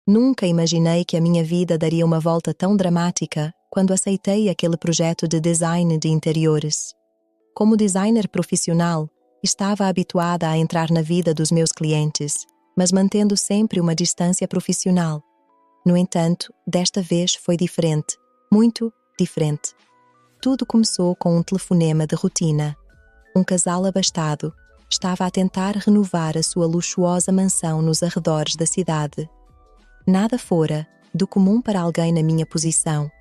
Nunca imaginei que a minha vida daria uma volta tão dramática quando aceitei aquele projeto de design de interiores. Como designer profissional, estava habituada a entrar na vida dos meus clientes, mas mantendo sempre uma distância profissional. No entanto, desta vez foi diferente, muito diferente. Tudo começou com um telefonema de rotina. Um casal abastado estava a tentar renovar a sua luxuosa mansão nos arredores da cidade. Nada fora do comum para alguém na minha posição.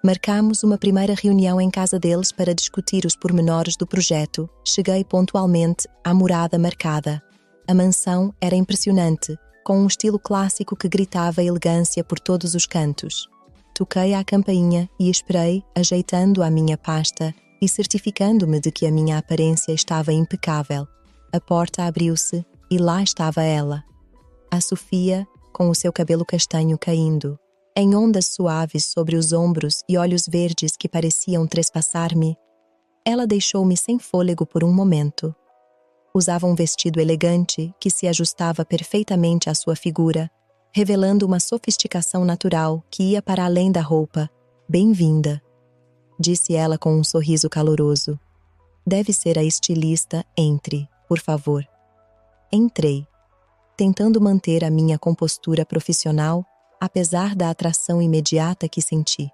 Marcámos uma primeira reunião em casa deles para discutir os pormenores do projeto. Cheguei pontualmente à morada marcada. A mansão era impressionante, com um estilo clássico que gritava elegância por todos os cantos. Toquei à campainha e esperei, ajeitando a minha pasta e certificando-me de que a minha aparência estava impecável. A porta abriu-se e lá estava ela. A Sofia, com o seu cabelo castanho caindo, em ondas suaves sobre os ombros e olhos verdes que pareciam trespassar-me. Ela deixou-me sem fôlego por um momento. Usava um vestido elegante que se ajustava perfeitamente à sua figura, revelando uma sofisticação natural que ia para além da roupa. Bem-vinda, disse ela com um sorriso caloroso. Deve ser a estilista, entre, por favor. Entrei, tentando manter a minha compostura profissional, apesar da atração imediata que senti.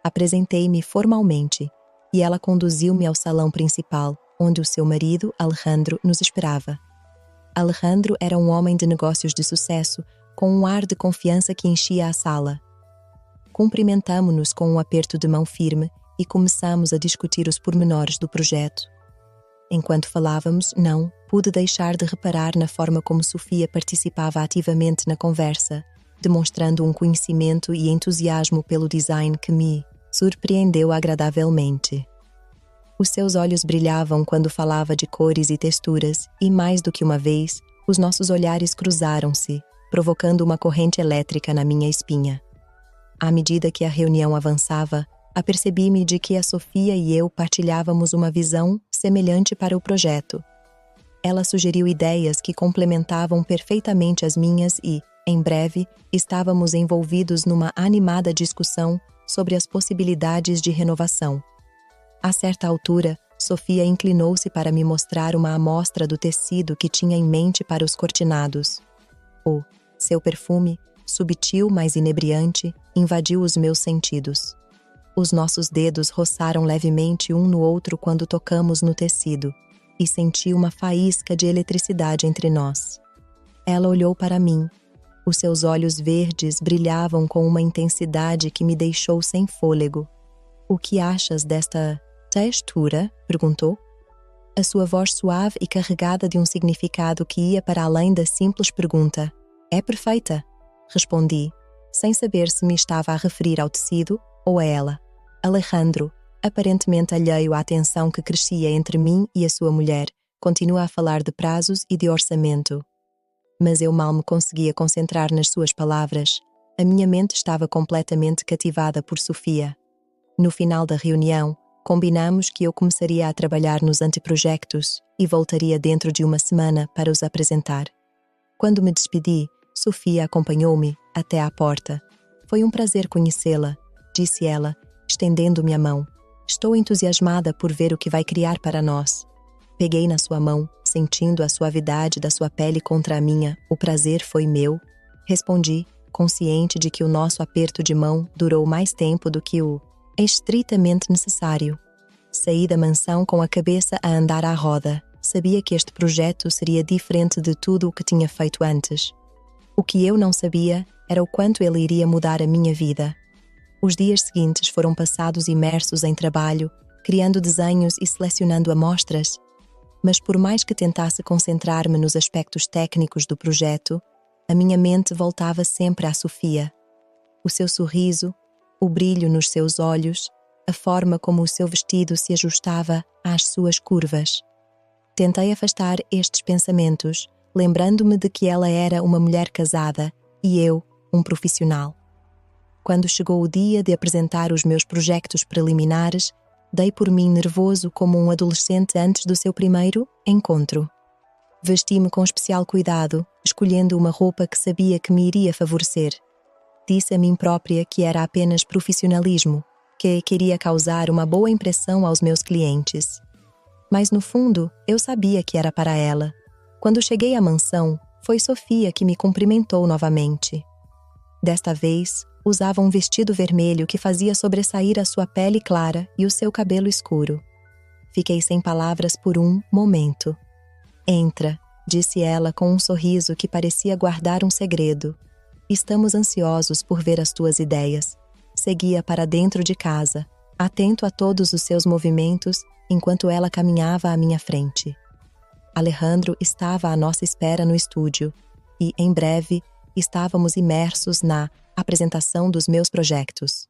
Apresentei-me formalmente e ela conduziu-me ao salão principal, onde o seu marido, Alejandro, nos esperava. Alejandro era um homem de negócios de sucesso, com um ar de confiança que enchia a sala. Cumprimentamo-nos com um aperto de mão firme e começamos a discutir os pormenores do projeto. Enquanto falávamos, não pude deixar de reparar na forma como Sofia participava ativamente na conversa, demonstrando um conhecimento e entusiasmo pelo design que me surpreendeu agradavelmente. Os seus olhos brilhavam quando falava de cores e texturas e, mais do que uma vez, os nossos olhares cruzaram-se, provocando uma corrente elétrica na minha espinha. À medida que a reunião avançava, apercebi-me de que a Sofia e eu partilhávamos uma visão semelhante para o projeto. Ela sugeriu ideias que complementavam perfeitamente as minhas e, em breve, estávamos envolvidos numa animada discussão sobre as possibilidades de renovação. A certa altura, Sofia inclinou-se para me mostrar uma amostra do tecido que tinha em mente para os cortinados. Seu perfume, subtil mas inebriante, invadiu os meus sentidos. Os nossos dedos roçaram levemente um no outro quando tocamos no tecido, e senti uma faísca de eletricidade entre nós. Ela olhou para mim. Os seus olhos verdes brilhavam com uma intensidade que me deixou sem fôlego. "O que achas desta textura?" perguntou. A sua voz suave e carregada de um significado que ia para além da simples pergunta. "É perfeita", respondi, sem saber se me estava a referir ao tecido ou a ela. Alejandro, aparentemente alheio à tensão que crescia entre mim e a sua mulher, continua a falar de prazos e de orçamento. Mas eu mal me conseguia concentrar nas suas palavras. A minha mente estava completamente cativada por Sofia. No final da reunião, combinamos que eu começaria a trabalhar nos anteprojectos e voltaria dentro de uma semana para os apresentar. Quando me despedi, Sofia acompanhou-me até à porta. "Foi um prazer conhecê-la", disse ela, estendendo-me a mão. "Estou entusiasmada por ver o que vai criar para nós." Peguei na sua mão, sentindo a suavidade da sua pele contra a minha. "O prazer foi meu", respondi, consciente de que o nosso aperto de mão durou mais tempo do que o estritamente necessário. Saí da mansão com a cabeça a andar à roda. Sabia que este projeto seria diferente de tudo o que tinha feito antes. O que eu não sabia era o quanto ele iria mudar a minha vida. Os dias seguintes foram passados imersos em trabalho, criando desenhos e selecionando amostras. Mas por mais que tentasse concentrar-me nos aspectos técnicos do projeto, a minha mente voltava sempre à Sofia. O seu sorriso, o brilho nos seus olhos, a forma como o seu vestido se ajustava às suas curvas. Tentei afastar estes pensamentos, lembrando-me de que ela era uma mulher casada e eu, um profissional. Quando chegou o dia de apresentar os meus projetos preliminares, dei por mim nervoso como um adolescente antes do seu primeiro encontro. Vesti-me com especial cuidado, escolhendo uma roupa que sabia que me iria favorecer. Disse a mim própria que era apenas profissionalismo, que queria causar uma boa impressão aos meus clientes. Mas no fundo, eu sabia que era para ela. Quando cheguei à mansão, foi Sofia que me cumprimentou novamente. Desta vez, usava um vestido vermelho que fazia sobressair a sua pele clara e o seu cabelo escuro. Fiquei sem palavras por um momento. Entra, disse ela com um sorriso que parecia guardar um segredo. Estamos ansiosos por ver as tuas ideias. Seguia para dentro de casa, atento a todos os seus movimentos, enquanto ela caminhava à minha frente. Alejandro estava à nossa espera no estúdio e, em breve, estávamos imersos na apresentação dos meus projetos.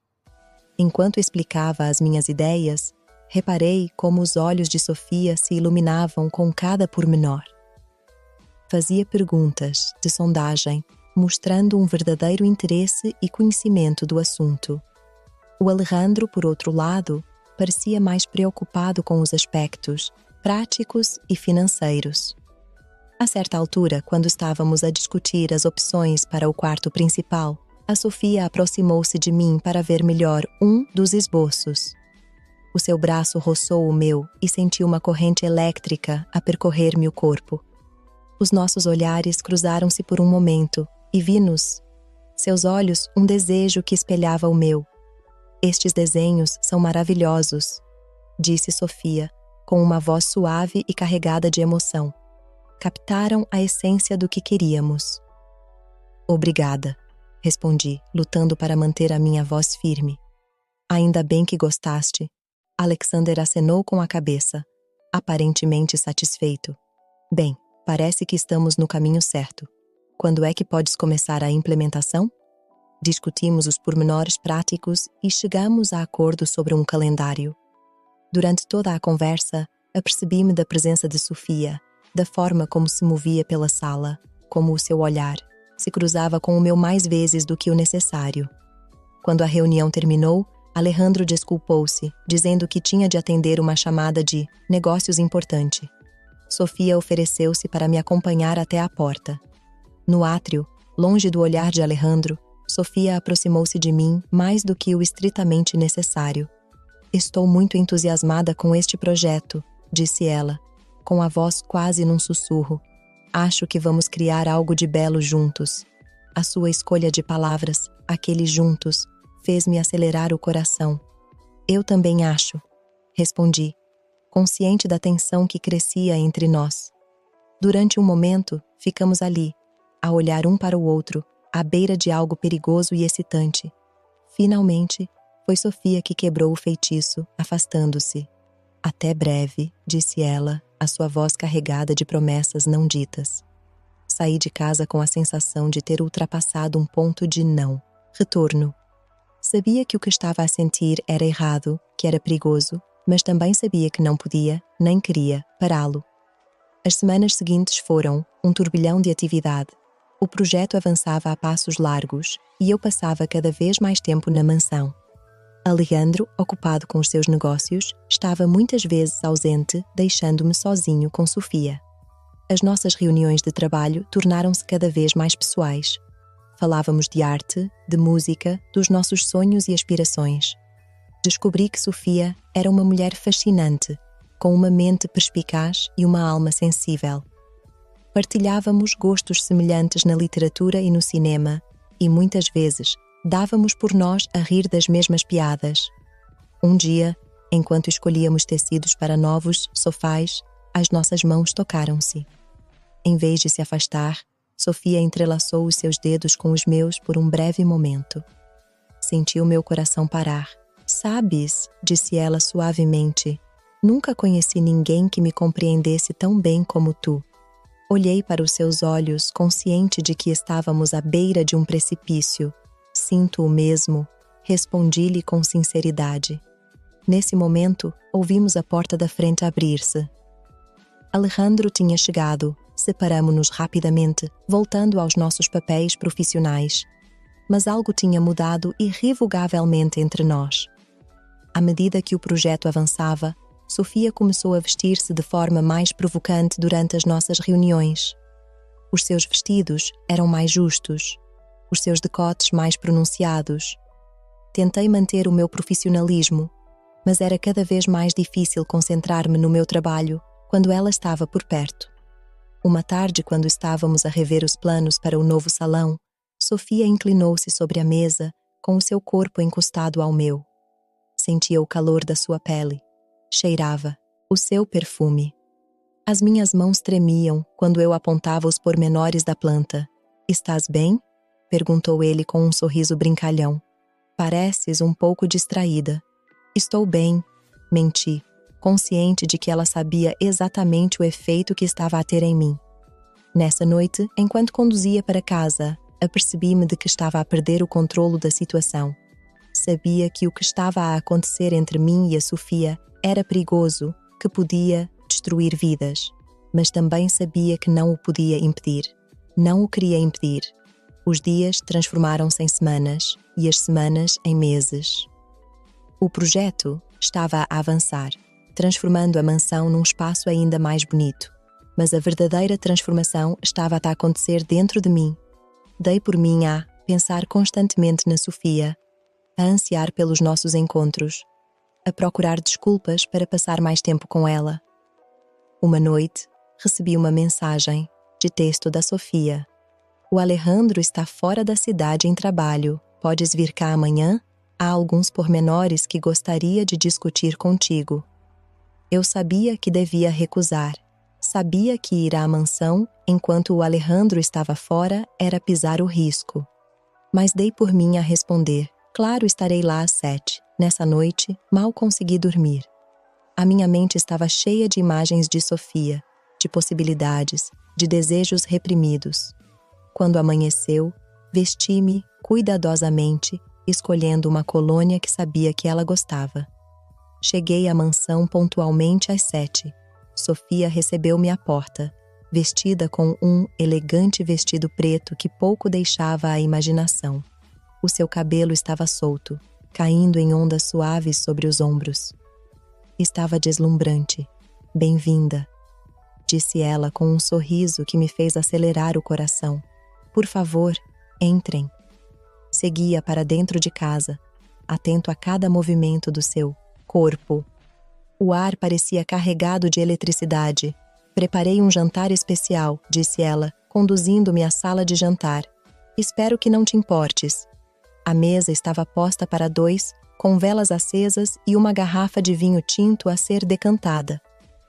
Enquanto explicava as minhas ideias, reparei como os olhos de Sofia se iluminavam com cada pormenor. Fazia perguntas de sondagem, mostrando um verdadeiro interesse e conhecimento do assunto. O Alejandro, por outro lado, parecia mais preocupado com os aspectos práticos e financeiros. A certa altura, quando estávamos a discutir as opções para o quarto principal, a Sofia aproximou-se de mim para ver melhor um dos esboços. O seu braço roçou o meu e senti uma corrente elétrica a percorrer-me o corpo. Os nossos olhares cruzaram-se por um momento e vi-nos, seus olhos, um desejo que espelhava o meu. Estes desenhos são maravilhosos, disse Sofia, com uma voz suave e carregada de emoção. Captaram a essência do que queríamos. Obrigada, respondi, lutando para manter a minha voz firme. Ainda bem que gostaste. Alexander acenou com a cabeça, aparentemente satisfeito. Bem, parece que estamos no caminho certo. Quando é que podes começar a implementação? Discutimos os pormenores práticos e chegamos a acordo sobre um calendário. Durante toda a conversa, apercebi-me da presença de Sofia, da forma como se movia pela sala, como o seu olhar se cruzava com o meu mais vezes do que o necessário. Quando a reunião terminou, Alejandro desculpou-se, dizendo que tinha de atender uma chamada de negócios importante. Sofia ofereceu-se para me acompanhar até a porta. No átrio, longe do olhar de Alejandro, Sofia aproximou-se de mim mais do que o estritamente necessário. Estou muito entusiasmada com este projeto, disse ela, com a voz quase num sussurro. Acho que vamos criar algo de belo juntos. A sua escolha de palavras, aquele juntos, fez-me acelerar o coração. Eu também acho, respondi, consciente da tensão que crescia entre nós. Durante um momento, ficamos ali, a olhar um para o outro, à beira de algo perigoso e excitante. Finalmente, foi Sofia que quebrou o feitiço, afastando-se. Até breve, disse ela, a sua voz carregada de promessas não ditas. Saí de casa com a sensação de ter ultrapassado um ponto de não retorno. Sabia que o que estava a sentir era errado, que era perigoso, mas também sabia que não podia, nem queria, pará-lo. As semanas seguintes foram um turbilhão de atividade. O projeto avançava a passos largos e eu passava cada vez mais tempo na mansão. Alejandro, ocupado com os seus negócios, estava muitas vezes ausente, deixando-me sozinho com Sofia. As nossas reuniões de trabalho tornaram-se cada vez mais pessoais. Falávamos de arte, de música, dos nossos sonhos e aspirações. Descobri que Sofia era uma mulher fascinante, com uma mente perspicaz e uma alma sensível. Partilhávamos gostos semelhantes na literatura e no cinema, e muitas vezes dávamos por nós a rir das mesmas piadas. Um dia, enquanto escolhíamos tecidos para novos sofás, as nossas mãos tocaram-se. Em vez de se afastar, Sofia entrelaçou os seus dedos com os meus por um breve momento. Senti o meu coração parar. Sabes, disse ela suavemente, nunca conheci ninguém que me compreendesse tão bem como tu. Olhei para os seus olhos, consciente de que estávamos à beira de um precipício. Sinto o mesmo, respondi-lhe com sinceridade. Nesse momento, ouvimos a porta da frente abrir-se. Alejandro tinha chegado. Separamo-nos rapidamente, voltando aos nossos papéis profissionais. Mas algo tinha mudado irrevogavelmente entre nós. À medida que o projeto avançava, Sofia começou a vestir-se de forma mais provocante durante as nossas reuniões. Os seus vestidos eram mais justos, os seus decotes mais pronunciados. Tentei manter o meu profissionalismo, mas era cada vez mais difícil concentrar-me no meu trabalho quando ela estava por perto. Uma tarde, quando estávamos a rever os planos para o novo salão, Sofia inclinou-se sobre a mesa, com o seu corpo encostado ao meu. Sentia o calor da sua pele. Cheirava o seu perfume. As minhas mãos tremiam quando eu apontava os pormenores da planta. "Estás bem?" perguntou ele com um sorriso brincalhão. "Pareces um pouco distraída." "Estou bem", menti, consciente de que ela sabia exatamente o efeito que estava a ter em mim. Nessa noite, enquanto conduzia para casa, apercebi-me de que estava a perder o controlo da situação. Sabia que o que estava a acontecer entre mim e a Sofia era perigoso, que podia destruir vidas, mas também sabia que não o podia impedir. Não o queria impedir. Os dias transformaram-se em semanas e as semanas em meses. O projeto estava a avançar, transformando a mansão num espaço ainda mais bonito, mas a verdadeira transformação estava a acontecer dentro de mim. Dei por mim a pensar constantemente na Sofia, a ansiar pelos nossos encontros, a procurar desculpas para passar mais tempo com ela. Uma noite, recebi uma mensagem de texto da Sofia. "O Alejandro está fora da cidade em trabalho. Podes vir cá amanhã? Há alguns pormenores que gostaria de discutir contigo." Eu sabia que devia recusar. Sabia que ir à mansão enquanto o Alejandro estava fora era pisar o risco. Mas dei por mim a responder: "Claro, estarei lá às 7. Nessa noite, mal consegui dormir. A minha mente estava cheia de imagens de Sofia, de possibilidades, de desejos reprimidos. Quando amanheceu, vesti-me cuidadosamente, escolhendo uma colônia que sabia que ela gostava. Cheguei à mansão pontualmente às 7. Sofia recebeu-me à porta, vestida com um elegante vestido preto que pouco deixava à imaginação. O seu cabelo estava solto, caindo em ondas suaves sobre os ombros. Estava deslumbrante. "Bem-vinda", disse ela com um sorriso que me fez acelerar o coração. "Por favor, entrem." Seguia para dentro de casa, atento a cada movimento do seu corpo. O ar parecia carregado de eletricidade. "Preparei um jantar especial", disse ela, conduzindo-me à sala de jantar. "Espero que não te importes." A mesa estava posta para 2, com velas acesas e uma garrafa de vinho tinto a ser decantada.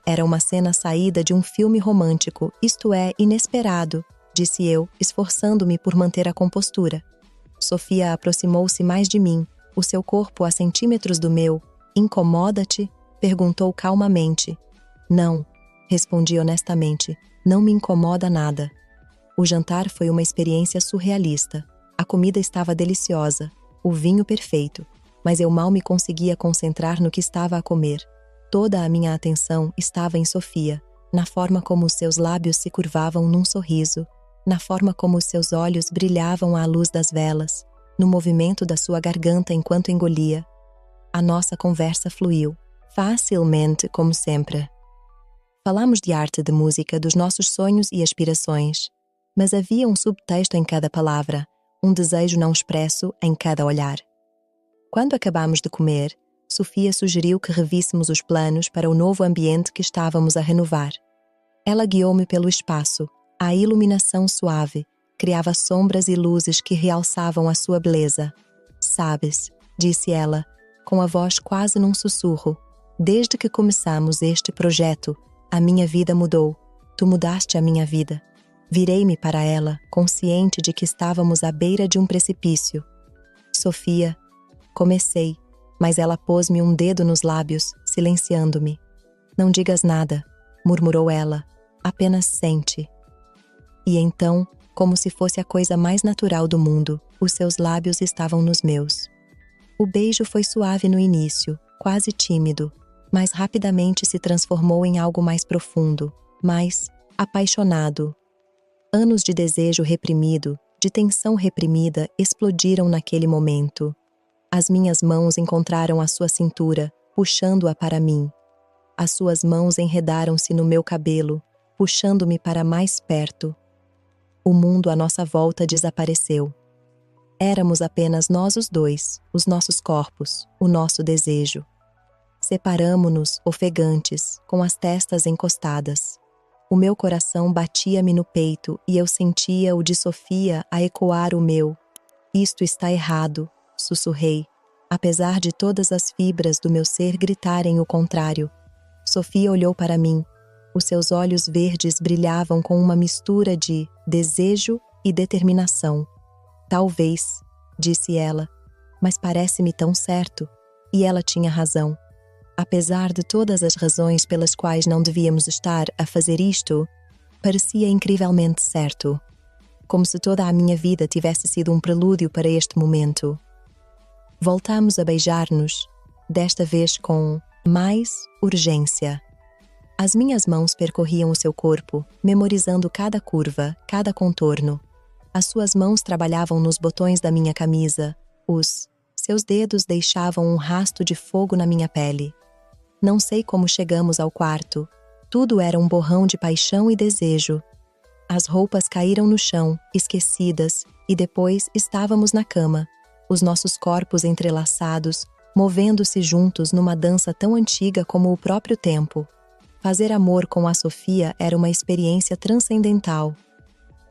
Era uma cena saída de um filme romântico, isto é, inesperado, disse eu, esforçando-me por manter a compostura. Sofia aproximou-se mais de mim, o seu corpo a centímetros do meu. "Incomoda-te?" perguntou calmamente. "Não", respondi honestamente, "não me incomoda nada." O jantar foi uma experiência surrealista. A comida estava deliciosa, o vinho perfeito, mas eu mal me conseguia concentrar no que estava a comer. Toda a minha atenção estava em Sofia, na forma como os seus lábios se curvavam num sorriso, na forma como os seus olhos brilhavam à luz das velas, no movimento da sua garganta enquanto engolia. A nossa conversa fluiu, facilmente como sempre. Falamos de arte, de música, dos nossos sonhos e aspirações, mas havia um subtexto em cada palavra, um desejo não expresso em cada olhar. Quando acabamos de comer, Sofia sugeriu que revíssemos os planos para o novo ambiente que estávamos a renovar. Ela guiou-me pelo espaço. A iluminação suave criava sombras e luzes que realçavam a sua beleza. "Sabes", disse ela, com a voz quase num sussurro, "desde que começamos este projeto, a minha vida mudou. Tu mudaste a minha vida." Virei-me para ela, consciente de que estávamos à beira de um precipício. "Sofia", comecei, mas ela pôs-me um dedo nos lábios, silenciando-me. "Não digas nada", murmurou ela, "apenas sente." E então, como se fosse a coisa mais natural do mundo, os seus lábios estavam nos meus. O beijo foi suave no início, quase tímido, mas rapidamente se transformou em algo mais profundo, mais apaixonado. Anos de desejo reprimido, de tensão reprimida, explodiram naquele momento. As minhas mãos encontraram a sua cintura, puxando-a para mim. As suas mãos enredaram-se no meu cabelo, puxando-me para mais perto. O mundo à nossa volta desapareceu. Éramos apenas nós os dois, os nossos corpos, o nosso desejo. Separamo-nos, ofegantes, com as testas encostadas. O meu coração batia-me no peito e eu sentia o de Sofia a ecoar o meu. Isto está errado, sussurrei, apesar de todas as fibras do meu ser gritarem o contrário. Sofia olhou para mim. Os seus olhos verdes brilhavam com uma mistura de desejo e determinação. Talvez, disse ela, mas parece-me tão certo. E ela tinha razão. Apesar de todas as razões pelas quais não devíamos estar a fazer isto, parecia incrivelmente certo. Como se toda a minha vida tivesse sido um prelúdio para este momento. Voltamos a beijar-nos, desta vez com mais urgência. As minhas mãos percorriam o seu corpo, memorizando cada curva, cada contorno. As suas mãos trabalhavam nos botões da minha camisa. Seus dedos deixavam um rasto de fogo na minha pele. Não sei como chegamos ao quarto. Tudo era um borrão de paixão e desejo. As roupas caíram no chão, esquecidas, e depois estávamos na cama, os nossos corpos entrelaçados, movendo-se juntos numa dança tão antiga como o próprio tempo. Fazer amor com a Sofia era uma experiência transcendental.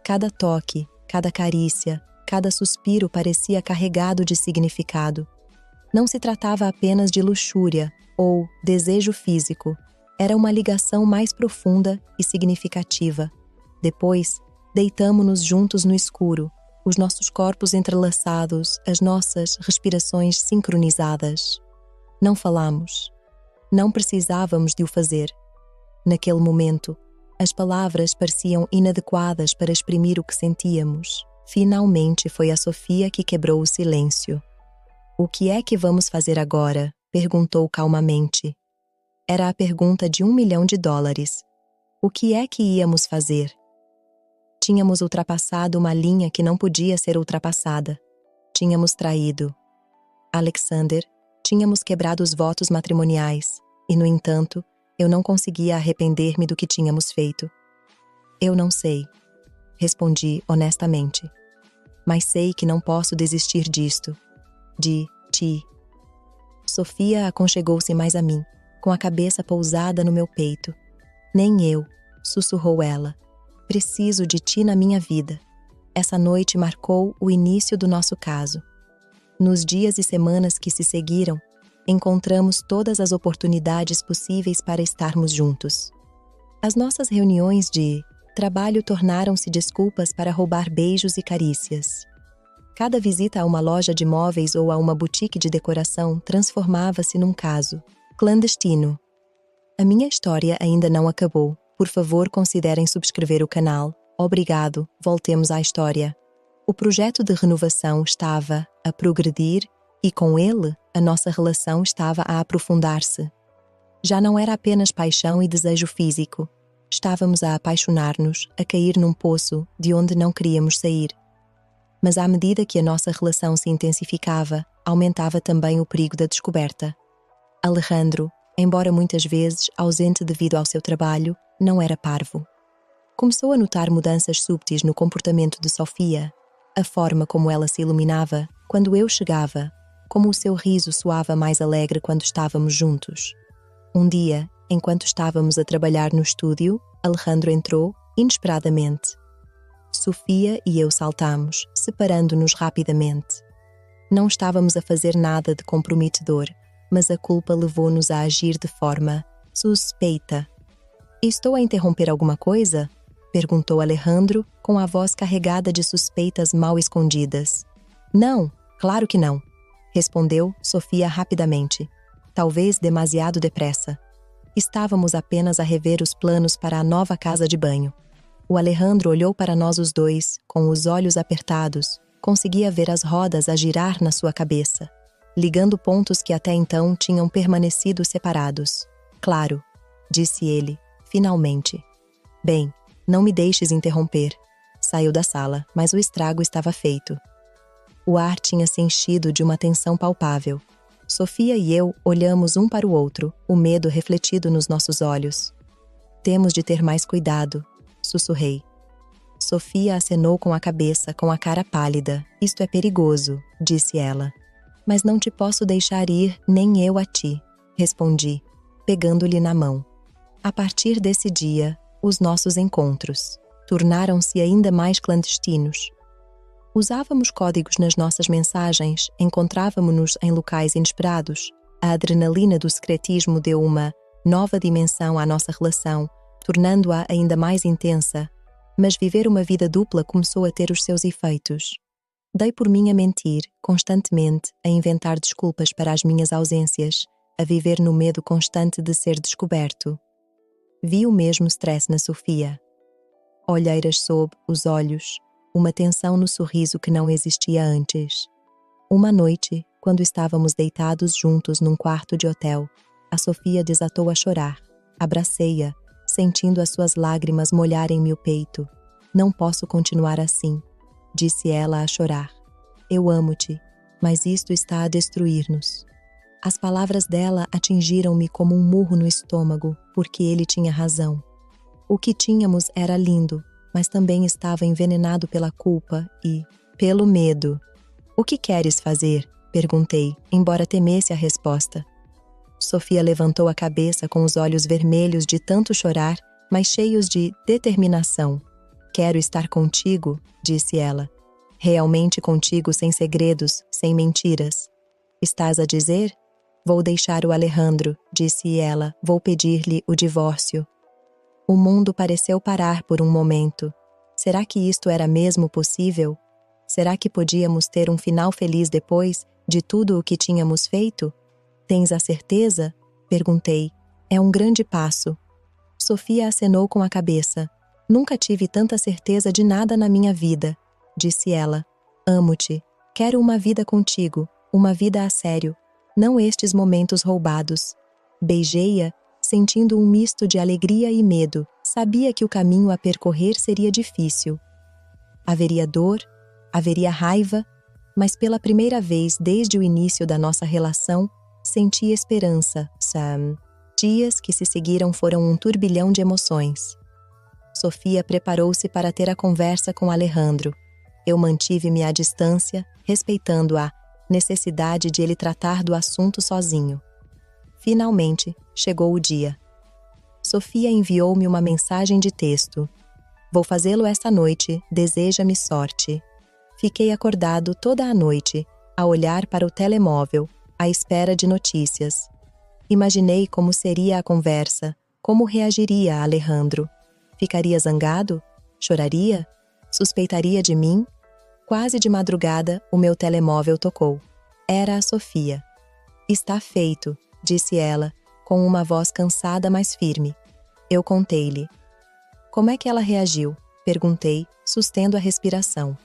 Cada toque, cada carícia, cada suspiro parecia carregado de significado. Não se tratava apenas de luxúria ou desejo físico. Era uma ligação mais profunda e significativa. Depois, deitamo-nos juntos no escuro, os nossos corpos entrelaçados, as nossas respirações sincronizadas. Não falamos. Não precisávamos de o fazer. Naquele momento, as palavras pareciam inadequadas para exprimir o que sentíamos. Finalmente foi a Sofia que quebrou o silêncio. "O que é que vamos fazer agora?", perguntou calmamente. Era a pergunta de $1 milhão. O que é que íamos fazer? Tínhamos ultrapassado uma linha que não podia ser ultrapassada. Tínhamos traído Alexander, tínhamos quebrado os votos matrimoniais, e, no entanto, eu não conseguia arrepender-me do que tínhamos feito. "Eu não sei", respondi honestamente. "Mas sei que não posso desistir disto. De ti." Sofia aconchegou-se mais a mim, com a cabeça pousada no meu peito. "Nem eu", sussurrou ela. "Preciso de ti na minha vida." Essa noite marcou o início do nosso caso. Nos dias e semanas que se seguiram, encontramos todas as oportunidades possíveis para estarmos juntos. As nossas reuniões de trabalho tornaram-se desculpas para roubar beijos e carícias. Cada visita a uma loja de móveis ou a uma boutique de decoração transformava-se num caso clandestino. A minha história ainda não acabou. Por favor, considerem subscrever o canal. Obrigado, voltemos à história. O projeto de renovação estava a progredir e, com ele, a nossa relação estava a aprofundar-se. Já não era apenas paixão e desejo físico. Estávamos a apaixonar-nos, a cair num poço de onde não queríamos sair. Mas à medida que a nossa relação se intensificava, aumentava também o perigo da descoberta. Alejandro, embora muitas vezes ausente devido ao seu trabalho, não era parvo. Começou a notar mudanças súbitas no comportamento de Sofia, a forma como ela se iluminava quando eu chegava, como o seu riso soava mais alegre quando estávamos juntos. Um dia, enquanto estávamos a trabalhar no estúdio, Alejandro entrou, inesperadamente. Sofia e eu saltamos, separando-nos rapidamente. Não estávamos a fazer nada de comprometedor, mas a culpa levou-nos a agir de forma suspeita. "Estou a interromper alguma coisa?", perguntou Alejandro, com a voz carregada de suspeitas mal escondidas. "Não, claro que não", respondeu Sofia rapidamente. Talvez demasiado depressa. Estávamos apenas a rever os planos para a nova casa de banho. O Alejandro olhou para nós os dois, com os olhos apertados. Conseguia ver as rodas a girar na sua cabeça, ligando pontos que até então tinham permanecido separados. "Claro", disse ele, finalmente. "Bem, não me deixes interromper." Saiu da sala, mas o estrago estava feito. O ar tinha se enchido de uma tensão palpável. Sofia e eu olhamos um para o outro, o medo refletido nos nossos olhos. "Temos de ter mais cuidado", sussurrei. Sofia acenou com a cabeça, com a cara pálida. Isto é perigoso, disse ela. Mas não te posso deixar ir, nem eu a ti, respondi, pegando-lhe na mão. A partir desse dia, os nossos encontros tornaram-se ainda mais clandestinos. Usávamos códigos nas nossas mensagens, encontrávamos-nos em locais inesperados. A adrenalina do secretismo deu uma nova dimensão à nossa relação, tornando-a ainda mais intensa. Mas viver uma vida dupla começou a ter os seus efeitos. Dei por mim a mentir, constantemente, a inventar desculpas para as minhas ausências, a viver no medo constante de ser descoberto. Vi o mesmo stress na Sofia. Olheiras sob os olhos, uma tensão no sorriso que não existia antes. Uma noite, quando estávamos deitados juntos num quarto de hotel, a Sofia desatou a chorar. Abracei-a, sentindo as suas lágrimas molharem meu peito. Não posso continuar assim, disse ela a chorar. Eu amo-te, mas isto está a destruir-nos. As palavras dela atingiram-me como um murro no estômago, porque ele tinha razão. O que tínhamos era lindo, mas também estava envenenado pela culpa e pelo medo. O que queres fazer? Perguntei, embora temesse a resposta. Sofia levantou a cabeça com os olhos vermelhos de tanto chorar, mas cheios de determinação. Quero estar contigo, disse ela. Realmente contigo, sem segredos, sem mentiras. Estás a dizer? Vou deixar o Alejandro, disse ela. Vou pedir-lhe o divórcio. O mundo pareceu parar por um momento. Será que isto era mesmo possível? Será que podíamos ter um final feliz depois de tudo o que tínhamos feito? Tens a certeza? Perguntei. É um grande passo. Sofia acenou com a cabeça. Nunca tive tanta certeza de nada na minha vida, disse ela. Amo-te. Quero uma vida contigo, uma vida a sério, não estes momentos roubados. Beijei-a, sentindo um misto de alegria e medo. Sabia que o caminho a percorrer seria difícil. Haveria dor, haveria raiva, mas pela primeira vez desde o início da nossa relação, senti esperança. Dias que se seguiram foram um turbilhão de emoções. Sofia preparou-se para ter a conversa com Alejandro. Eu mantive-me à distância, respeitando a necessidade de ele tratar do assunto sozinho. Finalmente, chegou o dia. Sofia enviou-me uma mensagem de texto. Vou fazê-lo esta noite, deseja-me sorte. Fiquei acordado toda a noite, a olhar para o telemóvel, à espera de notícias. Imaginei como seria a conversa, como reagiria Alejandro. Ficaria zangado? Choraria? Suspeitaria de mim? Quase de madrugada, o meu telemóvel tocou. Era a Sofia. Está feito, disse ela, com uma voz cansada, mas firme. Eu contei-lhe. Como é que ela reagiu? Perguntei, sustendo a respiração.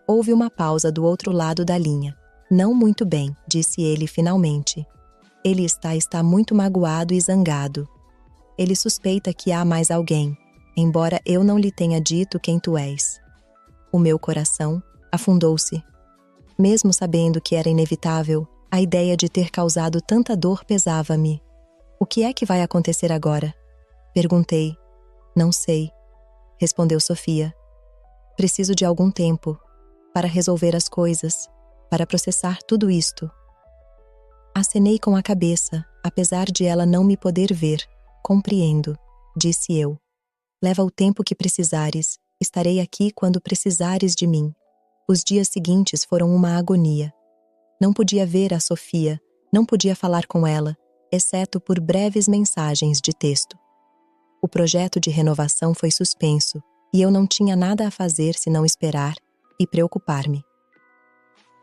Houve uma pausa do outro lado da linha. Não muito bem, disse ele finalmente. Ele está muito magoado e zangado. Ele suspeita que há mais alguém, embora eu não lhe tenha dito quem tu és. O meu coração afundou-se. Mesmo sabendo que era inevitável, a ideia de ter causado tanta dor pesava-me. O que é que vai acontecer agora? Perguntei. Não sei, respondeu Sofia. Preciso de algum tempo para resolver as coisas, para processar tudo isto. Acenei com a cabeça, apesar de ela não me poder ver. Compreendo, disse eu. Leva o tempo que precisares, estarei aqui quando precisares de mim. Os dias seguintes foram uma agonia. Não podia ver a Sofia, não podia falar com ela, exceto por breves mensagens de texto. O projeto de renovação foi suspenso e eu não tinha nada a fazer senão esperar e preocupar-me.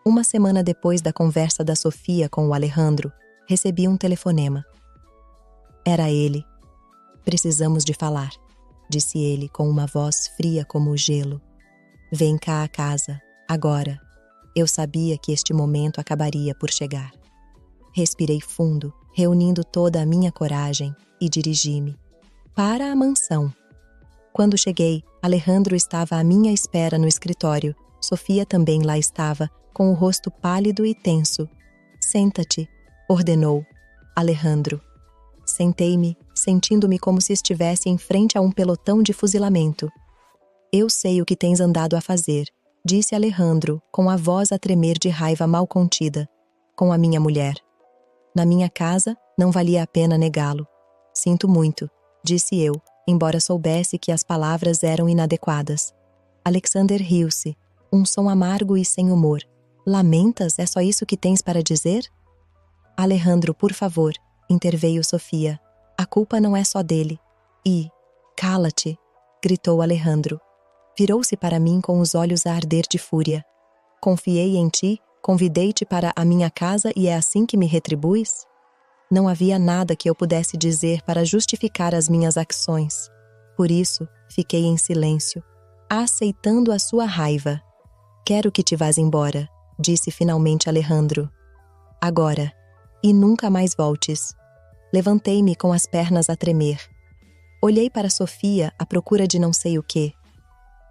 Uma semana depois da conversa da Sofia com o Alejandro, recebi um telefonema. Era ele. Precisamos de falar, disse ele com uma voz fria como o gelo. Vem cá à casa, agora. Eu sabia que este momento acabaria por chegar. Respirei fundo, reunindo toda a minha coragem, e dirigi-me para a mansão. Quando cheguei, Alejandro estava à minha espera no escritório. Sofia também lá estava, com o rosto pálido e tenso. Senta-te, ordenou Alejandro. Sentei-me, sentindo-me como se estivesse em frente a um pelotão de fuzilamento. Eu sei o que tens andado a fazer, disse Alejandro, com a voz a tremer de raiva mal contida, com a minha mulher. Na minha casa, não valia a pena negá-lo. Sinto muito, disse eu, embora soubesse que as palavras eram inadequadas. Alexander riu-se, um som amargo e sem humor. Lamentas? É só isso que tens para dizer? Alejandro, por favor, interveio Sofia. A culpa não é só dele. E, cala-te, gritou Alejandro. Virou-se para mim com os olhos a arder de fúria. Confiei em ti, convidei-te para a minha casa e é assim que me retribuis? Não havia nada que eu pudesse dizer para justificar as minhas ações. Por isso, fiquei em silêncio, aceitando a sua raiva. Quero que te vás embora, disse finalmente Alejandro. Agora. E nunca mais voltes. Levantei-me com as pernas a tremer. Olhei para Sofia à procura de não sei o quê.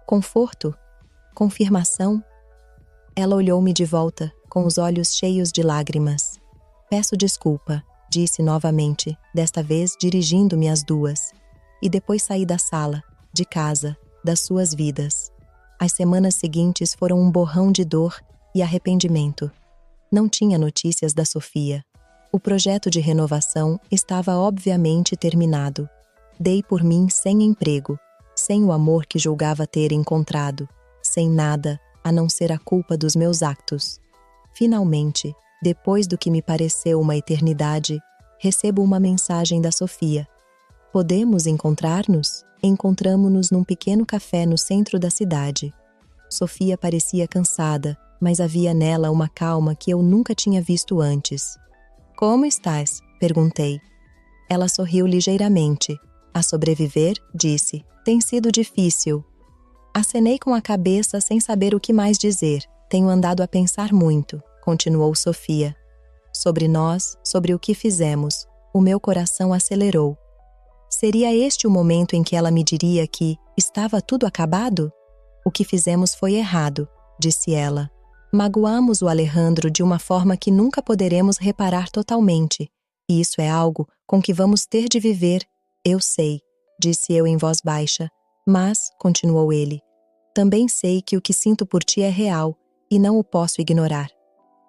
Conforto? Confirmação? Ela olhou-me de volta, com os olhos cheios de lágrimas. Peço desculpa, disse novamente, desta vez dirigindo-me às duas. E depois saí da sala, de casa, das suas vidas. As semanas seguintes foram um borrão de dor e arrependimento. Não tinha notícias da Sofia. O projeto de renovação estava obviamente terminado. Dei por mim sem emprego, sem o amor que julgava ter encontrado, sem nada a não ser a culpa dos meus actos. Finalmente, depois do que me pareceu uma eternidade, recebo uma mensagem da Sofia. Podemos encontrar-nos? Encontramo-nos num pequeno café no centro da cidade. Sofia parecia cansada, mas havia nela uma calma que eu nunca tinha visto antes. Como estás? Perguntei. Ela sorriu ligeiramente. A sobreviver, disse. Tem sido difícil. Acenei com a cabeça sem saber o que mais dizer. Tenho andado a pensar muito, continuou Sofia. Sobre nós, sobre o que fizemos. O meu coração acelerou. Seria este o momento em que ela me diria que estava tudo acabado? O que fizemos foi errado, disse ela. Magoamos o Alejandro de uma forma que nunca poderemos reparar totalmente. E isso é algo com que vamos ter de viver. Eu sei, disse eu em voz baixa. Mas, continuou ele, também sei que o que sinto por ti é real e não o posso ignorar.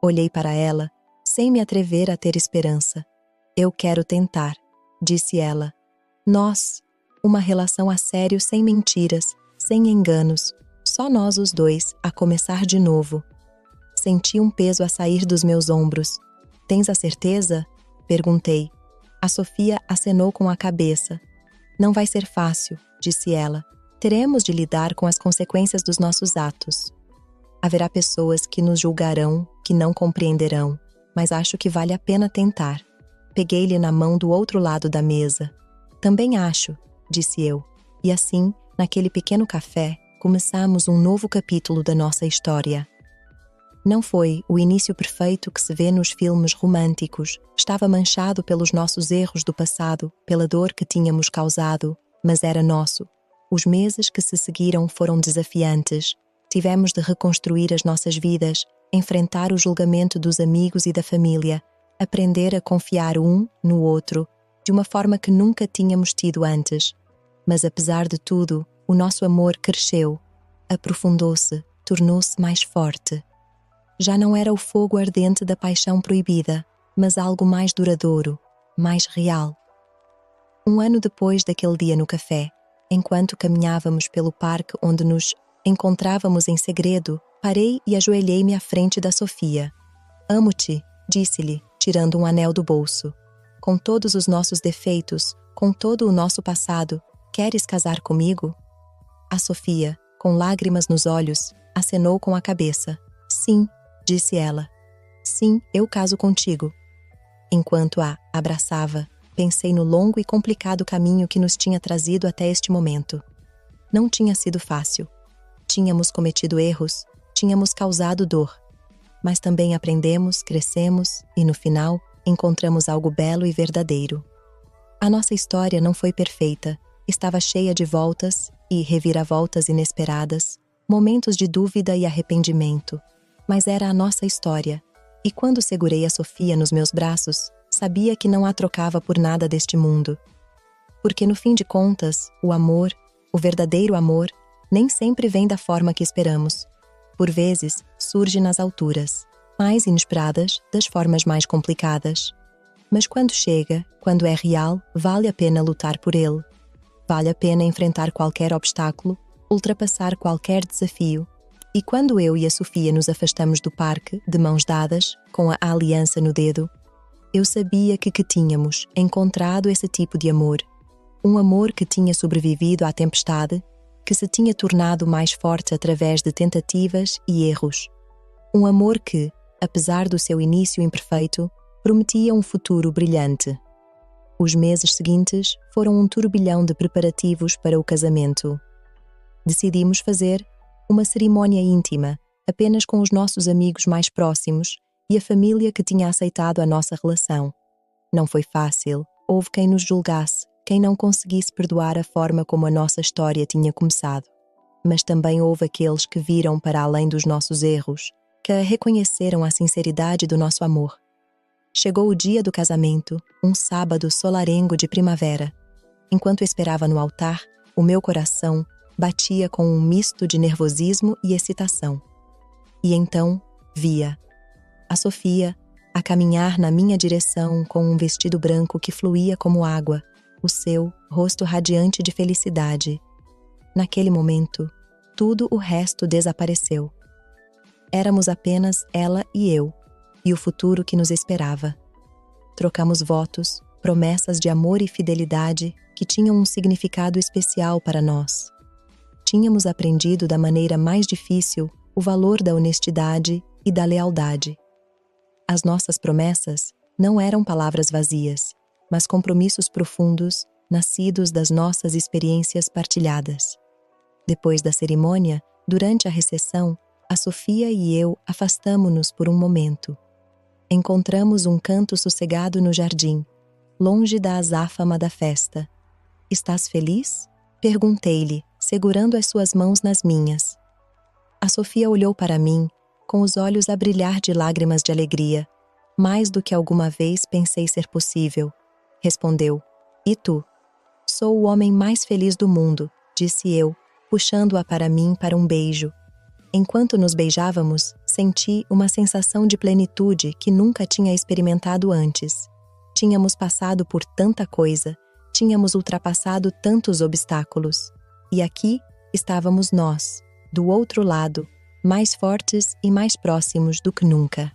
Olhei para ela, sem me atrever a ter esperança. Eu quero tentar, disse ela. Nós, uma relação a sério sem mentiras, sem enganos, só nós os dois, a começar de novo. Senti um peso a sair dos meus ombros. Tens a certeza? Perguntei. A Sofia acenou com a cabeça. Não vai ser fácil, disse ela. Teremos de lidar com as consequências dos nossos atos. Haverá pessoas que nos julgarão, que não compreenderão, mas acho que vale a pena tentar. Peguei-lhe na mão do outro lado da mesa. Também acho, disse eu. E assim, naquele pequeno café, começamos um novo capítulo da nossa história. Não foi o início perfeito que se vê nos filmes românticos. Estava manchado pelos nossos erros do passado, pela dor que tínhamos causado, mas era nosso. Os meses que se seguiram foram desafiantes. Tivemos de reconstruir as nossas vidas, enfrentar o julgamento dos amigos e da família, aprender a confiar um no outro, de uma forma que nunca tínhamos tido antes. Mas apesar de tudo, o nosso amor cresceu, aprofundou-se, tornou-se mais forte. Já não era o fogo ardente da paixão proibida, mas algo mais duradouro, mais real. Um ano depois daquele dia no café, enquanto caminhávamos pelo parque onde nos encontrávamos em segredo, parei e ajoelhei-me à frente da Sofia. Amo-te, disse-lhe, tirando um anel do bolso. Com todos os nossos defeitos, com todo o nosso passado, queres casar comigo? A Sofia, com lágrimas nos olhos, acenou com a cabeça. Sim, disse ela. Sim, eu caso contigo. Enquanto a abraçava, pensei no longo e complicado caminho que nos tinha trazido até este momento. Não tinha sido fácil. Tínhamos cometido erros, tínhamos causado dor. Mas também aprendemos, crescemos e, no final, encontramos algo belo e verdadeiro. A nossa história não foi perfeita, estava cheia de voltas e reviravoltas inesperadas, momentos de dúvida e arrependimento. Mas era a nossa história, e quando segurei a Sofia nos meus braços, sabia que não a trocava por nada deste mundo. Porque no fim de contas, o amor, o verdadeiro amor, nem sempre vem da forma que esperamos. Por vezes, surge nas alturas, mais inesperadas, das formas mais complicadas. Mas quando chega, quando é real, vale a pena lutar por ele. Vale a pena enfrentar qualquer obstáculo, ultrapassar qualquer desafio. E quando eu e a Sofia nos afastamos do parque, de mãos dadas, com a aliança no dedo, eu sabia que tínhamos encontrado esse tipo de amor. Um amor que tinha sobrevivido à tempestade, que se tinha tornado mais forte através de tentativas e erros. Um amor que, apesar do seu início imperfeito, prometia um futuro brilhante. Os meses seguintes foram um turbilhão de preparativos para o casamento. Decidimos fazer uma cerimónia íntima, apenas com os nossos amigos mais próximos e a família que tinha aceitado a nossa relação. Não foi fácil, houve quem nos julgasse, quem não conseguisse perdoar a forma como a nossa história tinha começado. Mas também houve aqueles que viram para além dos nossos erros, que reconheceram a sinceridade do nosso amor. Chegou o dia do casamento, um sábado solarengo de primavera. Enquanto esperava no altar, o meu coração batia com um misto de nervosismo e excitação. E então, via a Sofia a caminhar na minha direção com um vestido branco que fluía como água, o seu rosto radiante de felicidade. Naquele momento, tudo o resto desapareceu. Éramos apenas ela e eu, e o futuro que nos esperava. Trocamos votos, promessas de amor e fidelidade que tinham um significado especial para nós. Tínhamos aprendido da maneira mais difícil o valor da honestidade e da lealdade. As nossas promessas não eram palavras vazias, mas compromissos profundos, nascidos das nossas experiências partilhadas. Depois da cerimônia, durante a recepção, a Sofia e eu afastamo-nos por um momento. Encontramos um canto sossegado no jardim, longe da azáfama da festa. "Estás feliz?" Perguntei-lhe, segurando as suas mãos nas minhas. A Sofia olhou para mim, com os olhos a brilhar de lágrimas de alegria, mais do que alguma vez pensei ser possível. Respondeu: "E tu?" "Sou o homem mais feliz do mundo", disse eu, puxando-a para mim para um beijo. Enquanto nos beijávamos, senti uma sensação de plenitude que nunca tinha experimentado antes. Tínhamos passado por tanta coisa, tínhamos ultrapassado tantos obstáculos. E aqui estávamos nós, do outro lado, mais fortes e mais próximos do que nunca.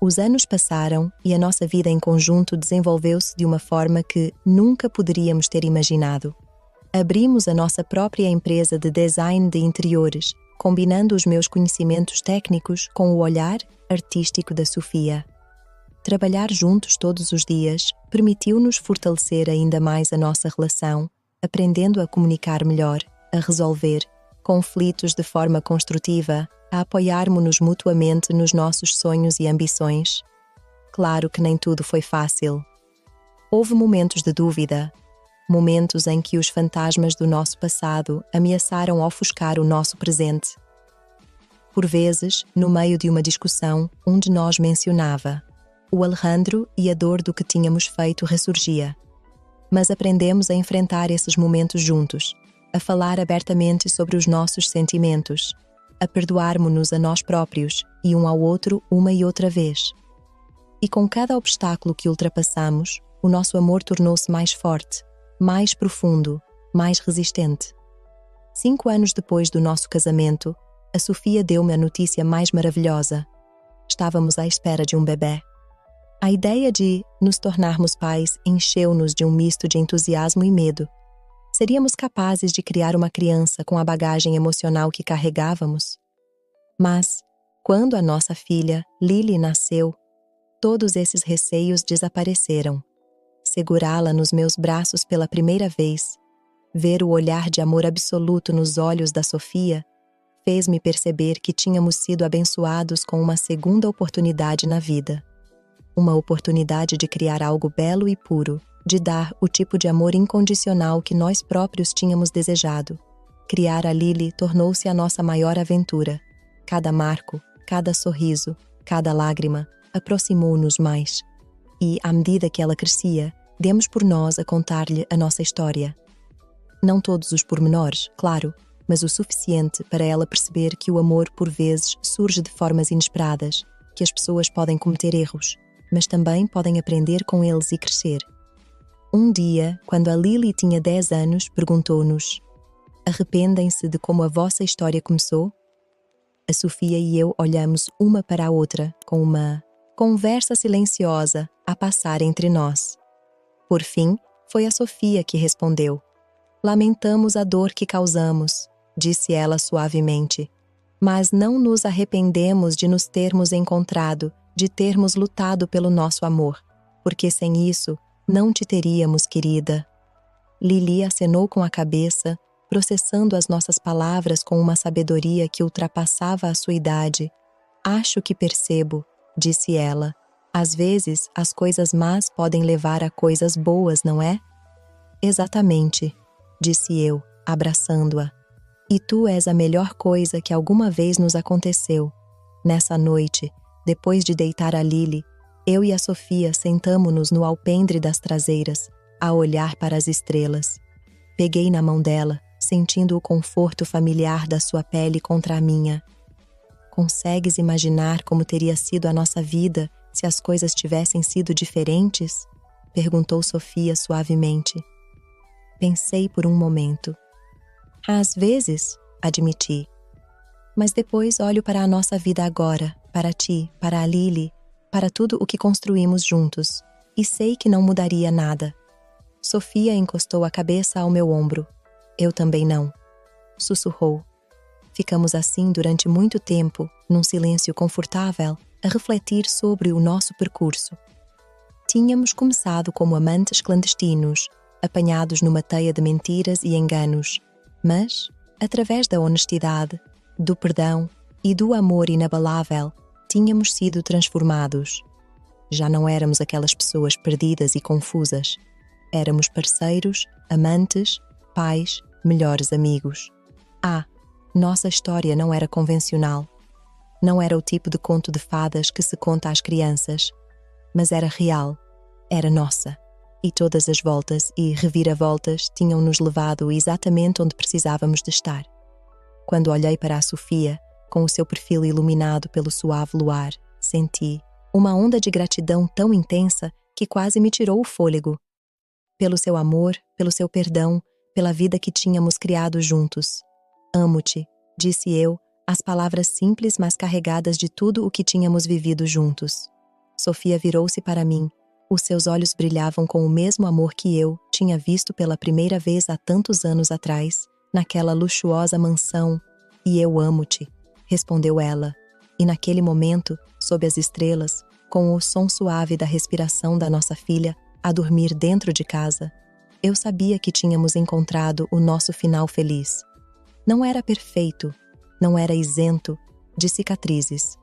Os anos passaram e a nossa vida em conjunto desenvolveu-se de uma forma que nunca poderíamos ter imaginado. Abrimos a nossa própria empresa de design de interiores, combinando os meus conhecimentos técnicos com o olhar artístico da Sofia. Trabalhar juntos todos os dias permitiu-nos fortalecer ainda mais a nossa relação, aprendendo a comunicar melhor, a resolver conflitos de forma construtiva, a apoiarmos-nos mutuamente nos nossos sonhos e ambições. Claro que nem tudo foi fácil. Houve momentos de dúvida, momentos em que os fantasmas do nosso passado ameaçaram ofuscar o nosso presente. Por vezes, no meio de uma discussão, um de nós mencionava: o Alejandro e a dor do que tínhamos feito ressurgia. Mas aprendemos a enfrentar esses momentos juntos, a falar abertamente sobre os nossos sentimentos, a perdoarmos-nos a nós próprios e um ao outro uma e outra vez. E com cada obstáculo que ultrapassamos, o nosso amor tornou-se mais forte, mais profundo, mais resistente. 5 anos depois do nosso casamento, a Sofia deu-me a notícia mais maravilhosa. Estávamos à espera de um bebê. A ideia de nos tornarmos pais encheu-nos de um misto de entusiasmo e medo. Seríamos capazes de criar uma criança com a bagagem emocional que carregávamos? Mas, quando a nossa filha, Lily, nasceu, todos esses receios desapareceram. Segurá-la nos meus braços pela primeira vez, ver o olhar de amor absoluto nos olhos da Sofia, fez-me perceber que tínhamos sido abençoados com uma segunda oportunidade na vida. Uma oportunidade de criar algo belo e puro, de dar o tipo de amor incondicional que nós próprios tínhamos desejado. Criar a Lily tornou-se a nossa maior aventura. Cada marco, cada sorriso, cada lágrima aproximou-nos mais. E, à medida que ela crescia, demos por nós a contar-lhe a nossa história. Não todos os pormenores, claro, mas o suficiente para ela perceber que o amor por vezes surge de formas inesperadas, que as pessoas podem cometer erros, mas também podem aprender com eles e crescer. Um dia, quando a Lily tinha 10 anos, perguntou-nos: arrependem-se de como a vossa história começou? A Sofia e eu olhamos uma para a outra, com uma conversa silenciosa a passar entre nós. Por fim, foi a Sofia que respondeu. Lamentamos a dor que causamos, disse ela suavemente, mas não nos arrependemos de nos termos encontrado, de termos lutado pelo nosso amor, porque sem isso não te teríamos, querida. Lily acenou com a cabeça, processando as nossas palavras com uma sabedoria que ultrapassava a sua idade. Acho que percebo, disse ela. Às vezes, as coisas más podem levar a coisas boas, não é? Exatamente, disse eu, abraçando-a. E tu és a melhor coisa que alguma vez nos aconteceu. Nessa noite, depois de deitar a Lily, eu e a Sofia sentamo-nos no alpendre das traseiras, a olhar para as estrelas. Peguei na mão dela, sentindo o conforto familiar da sua pele contra a minha. Consegues imaginar como teria sido a nossa vida se as coisas tivessem sido diferentes? Perguntou Sofia suavemente. Pensei por um momento. Às vezes, admiti. Mas depois olho para a nossa vida agora, para ti, para a Lily, para tudo o que construímos juntos, e sei que não mudaria nada. Sofia encostou a cabeça ao meu ombro. Eu também não. Sussurrou. Ficamos assim durante muito tempo, num silêncio confortável, a refletir sobre o nosso percurso. Tínhamos começado como amantes clandestinos, apanhados numa teia de mentiras e enganos, mas, através da honestidade, do perdão e do amor inabalável, tínhamos sido transformados. Já não éramos aquelas pessoas perdidas e confusas. Éramos parceiros, amantes, pais, melhores amigos. Nossa história não era convencional. Não era o tipo de conto de fadas que se conta às crianças, mas era real, era nossa. E todas as voltas e reviravoltas tinham-nos levado exatamente onde precisávamos de estar. Quando olhei para a Sofia, com o seu perfil iluminado pelo suave luar, senti uma onda de gratidão tão intensa que quase me tirou o fôlego. Pelo seu amor, pelo seu perdão, pela vida que tínhamos criado juntos. Amo-te, disse eu, as palavras simples mas carregadas de tudo o que tínhamos vivido juntos. Sofia virou-se para mim. Os seus olhos brilhavam com o mesmo amor que eu tinha visto pela primeira vez há tantos anos atrás, naquela luxuosa mansão. E eu amo-te, respondeu ela. E naquele momento, sob as estrelas, com o som suave da respiração da nossa filha, a dormir dentro de casa, eu sabia que tínhamos encontrado o nosso final feliz. Não era perfeito, não era isento de cicatrizes,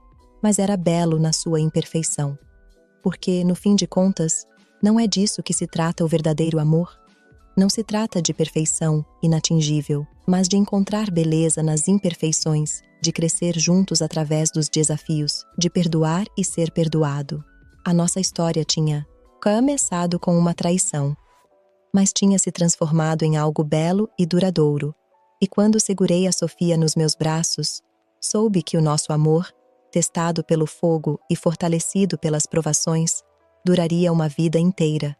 mas era belo na sua imperfeição. Porque, no fim de contas, não é disso que se trata o verdadeiro amor. Não se trata de perfeição inatingível, mas de encontrar beleza nas imperfeições, de crescer juntos através dos desafios, de perdoar e ser perdoado. A nossa história tinha começado com uma traição, mas tinha se transformado em algo belo e duradouro. E quando segurei a Sofia nos meus braços, soube que o nosso amor, testado pelo fogo e fortalecido pelas provações, duraria uma vida inteira.